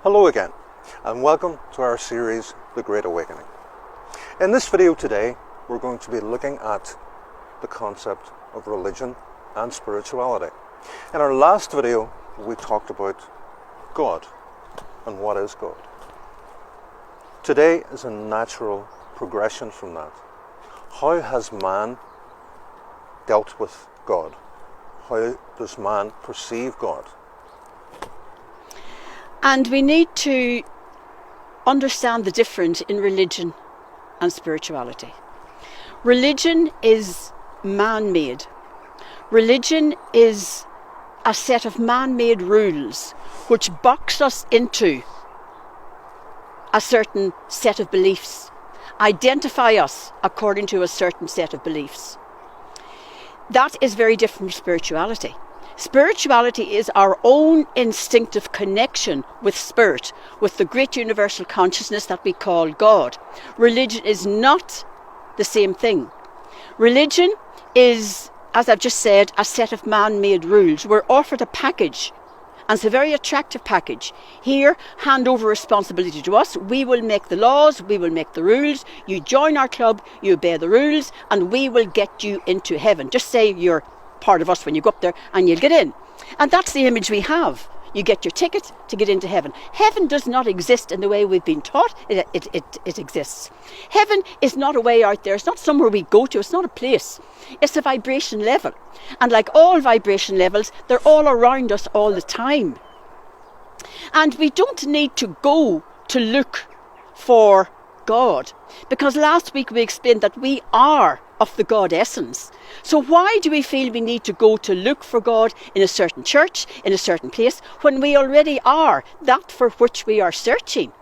Hello again, and welcome to our series, The Great Awakening. In this video today, we're going to be looking at the concept of religion and spirituality. In our last video, we talked about God and what is God. Today is a natural progression from that. How has man dealt with God? How does man perceive God? And we need to understand the difference in religion and spirituality. Religion is man-made. Religion is a set of man-made rules which box us into a certain set of beliefs, identify us according to a certain set of beliefs. That is very different from spirituality. Spirituality is our own instinctive connection with spirit, with the great universal consciousness that we call God. Religion is not the same thing. Religion is, as I've just said, a set of man-made rules. We're offered a package, and it's a very attractive package. Here, hand over responsibility to us. We will make the laws, we will make the rules. You join our club, you obey the rules, and we will get you into heaven. Just say you're part of us when you go up there and you'll get in. And that's the image we have. You get your ticket to get into heaven. Heaven does not exist in the way we've been taught it exists. Heaven is not a way out there. It's not somewhere we go to. It's not a place. It's a vibration level. And like all vibration levels, they're all around us all the time. And we don't need to go to look for God, because last week we explained that we are of the God essence. So why do we feel we need to go to look for God in a certain church, in a certain place, when we already are that for which we are searching?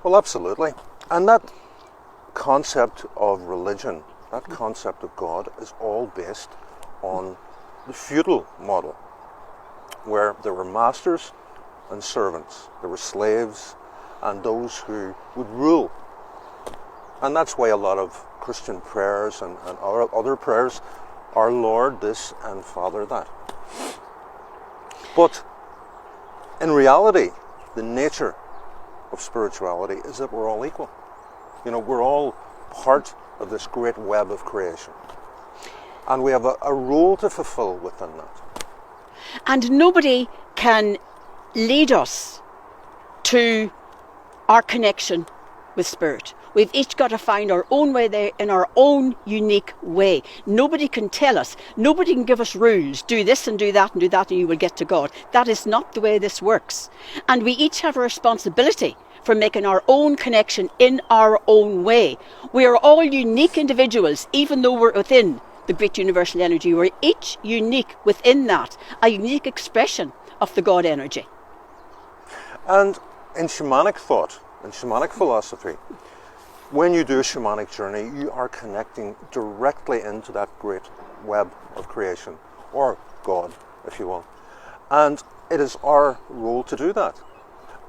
Well, absolutely. And that concept of religion, that concept of God, is all based on the feudal model, where there were masters and servants. There were slaves and those who would rule. And that's why a lot of Christian prayers and other prayers are Lord this and Father that. But in reality, the nature of spirituality is that we're all equal. You know, we're all part of this great web of creation. And we have a role to fulfill within that. And nobody can lead us to our connection with spirit. We've each got to find our own way there in our own unique way. Nobody can tell us. Nobody can give us rules. Do this and do that and do that and you will get to God. That is not the way this works. And we each have a responsibility for making our own connection in our own way. We are all unique individuals, even though we're within the great universal energy. We're each unique within that, a unique expression of the God energy. And in shamanic thought, in shamanic philosophy, when you do a shamanic journey, you are connecting directly into that great web of creation, or God, if you will. And it is our role to do that.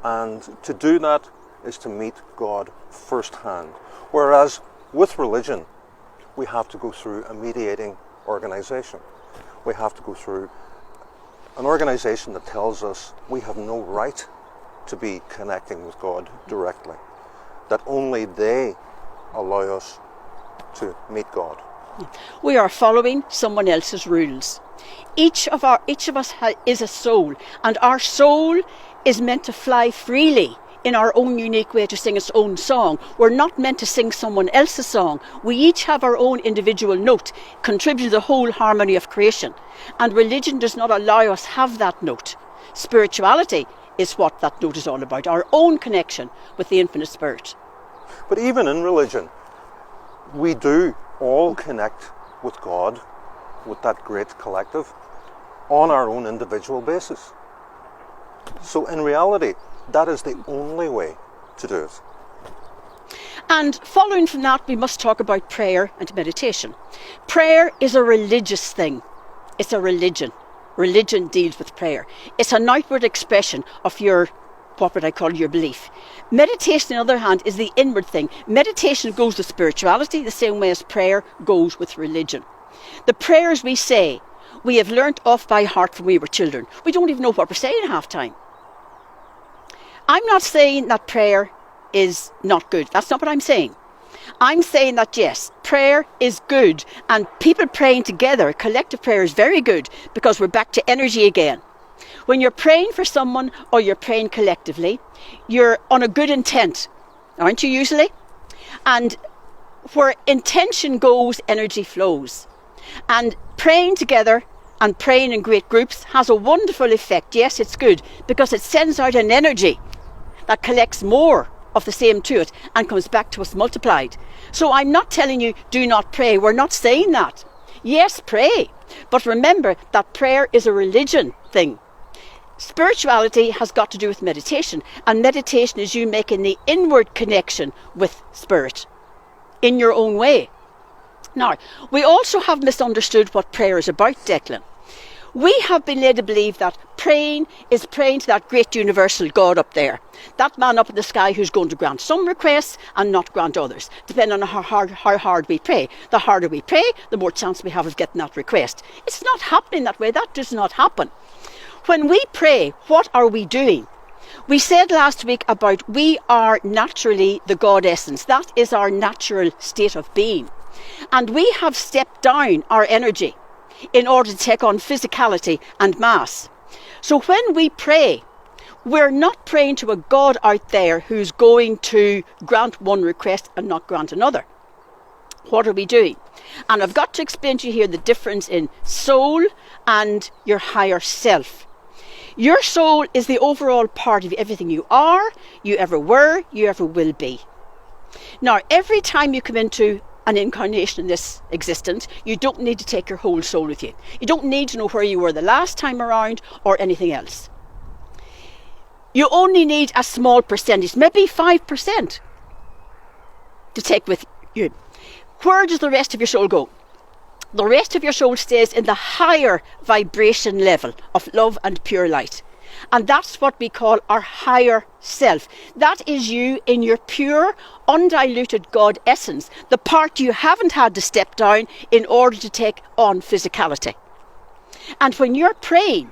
And to do that is to meet God firsthand. Whereas with religion, we have to go through a mediating organization. We have to go through an organization that tells us we have no right to be connecting with God directly, that only they allow us to meet God. We are following someone else's rules. Each of us is a soul, and our soul is meant to fly freely in our own unique way to sing its own song. We're not meant to sing someone else's song. We each have our own individual note, contribute to the whole harmony of creation. And religion does not allow us have that note. Spirituality is what that note is all about, our own connection with the infinite spirit. But even in religion, we do all connect with God, with that great collective, on our own individual basis. So in reality, that is the only way to do it. And following from that, we must talk about prayer and meditation. Prayer is a religious thing. It's a religion. Religion deals with prayer. It's an outward expression of your, what would I call your belief. Meditation, on the other hand, is the inward thing. Meditation goes with spirituality the same way as prayer goes with religion. The prayers we say, we have learnt off by heart from we were children. We don't even know what we're saying half time. I'm not saying that prayer is not good. That's not what I'm saying. I'm saying that yes, prayer is good, and people praying together, collective prayer is very good, because we're back to energy again. When you're praying for someone or you're praying collectively, you're on a good intent, aren't you usually? And where intention goes, energy flows. And praying together and praying in great groups has a wonderful effect. Yes, it's good, because it sends out an energy that collects more of the same to it and comes back to us multiplied. So I'm not telling you do not pray. We're not saying that. Yes, pray. But remember that prayer is a religion thing. Spirituality has got to do with meditation, and meditation is you making the inward connection with spirit in your own way. Now, we also have misunderstood what prayer is about, Declan. We have been led to believe that praying is praying to that great universal God up there, that man up in the sky who's going to grant some requests and not grant others, depending on how hard we pray. The harder we pray, the more chance we have of getting that request. It's not happening that way. That does not happen. When we pray, what are we doing? We said last week about we are naturally the God essence. That is our natural state of being. And we have stepped down our energy in order to take on physicality and mass. So when we pray, we're not praying to a God out there who's going to grant one request and not grant another. What are we doing? And I've got to explain to you here the difference in soul and your higher self. Your soul is the overall part of everything you are, you ever were, you ever will be. Now, every time you come into an incarnation in this existence, you don't need to take your whole soul with you. You don't need to know where you were the last time around or anything else. You only need a small percentage, maybe 5%, to take with you. Where does the rest of your soul go? The rest of your soul stays in the higher vibration level of love and pure light. And that's what we call our higher self. That is you in your pure, undiluted God essence, the part you haven't had to step down in order to take on physicality. And when you're praying,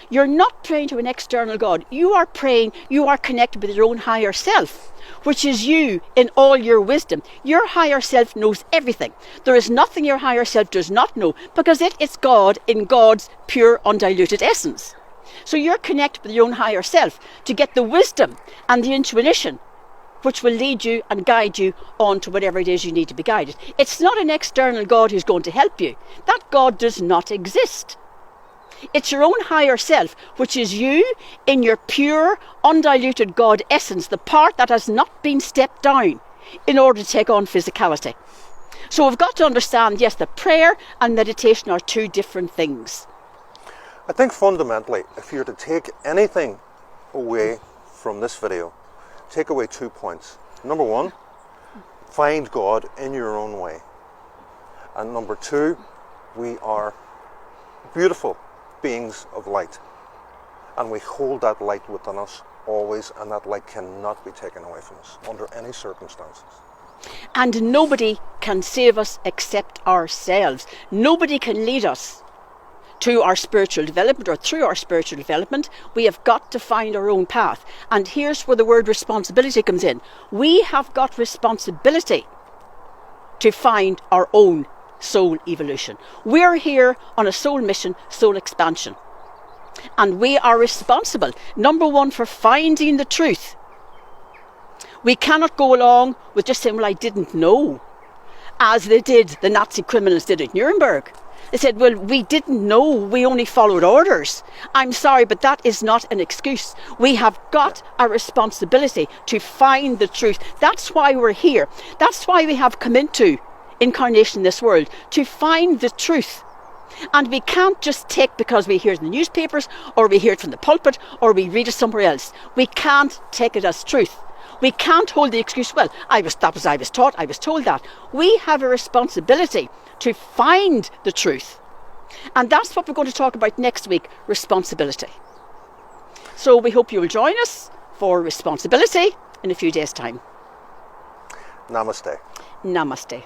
you're not praying to an external God. You are praying, you are connected with your own higher self, which is you in all your wisdom. Your higher self knows everything. There is nothing your higher self does not know, because it is God in God's pure, undiluted essence. So you're connected with your own higher self to get the wisdom and the intuition which will lead you and guide you on to whatever it is you need to be guided. It's not an external God who's going to help you. That God does not exist. It's your own higher self, which is you in your pure, undiluted God essence, the part that has not been stepped down in order to take on physicality. So we've got to understand, yes, that prayer and meditation are two different things. I think fundamentally, if you're to take anything away from this video, take away 2 points. Number one, find God in your own way. And number two, we are beautiful beings of light. And we hold that light within us always, and that light cannot be taken away from us under any circumstances. And nobody can save us except ourselves. Nobody can lead us to our spiritual development or through our spiritual development. We have got to find our own path. And here's where the word responsibility comes in. We have got responsibility to find our own soul evolution. We're here on a soul mission, soul expansion. And we are responsible, number one, for finding the truth. We cannot go along with just saying, well, I didn't know, as they did, the Nazi criminals did at Nuremberg. They said, well, we didn't know, we only followed orders. I'm sorry, but that is not an excuse. We have got a responsibility to find the truth. That's why we're here. That's why we have come into incarnation in this world, to find the truth. And we can't just take because we hear it in the newspapers, or we hear it from the pulpit, or we read it somewhere else. We can't take it as truth. We can't hold the excuse, well, I was taught, I was told that. We have a responsibility to find the truth. And that's what we're going to talk about next week, responsibility. So we hope you'll join us for responsibility in a few days' time. Namaste. Namaste.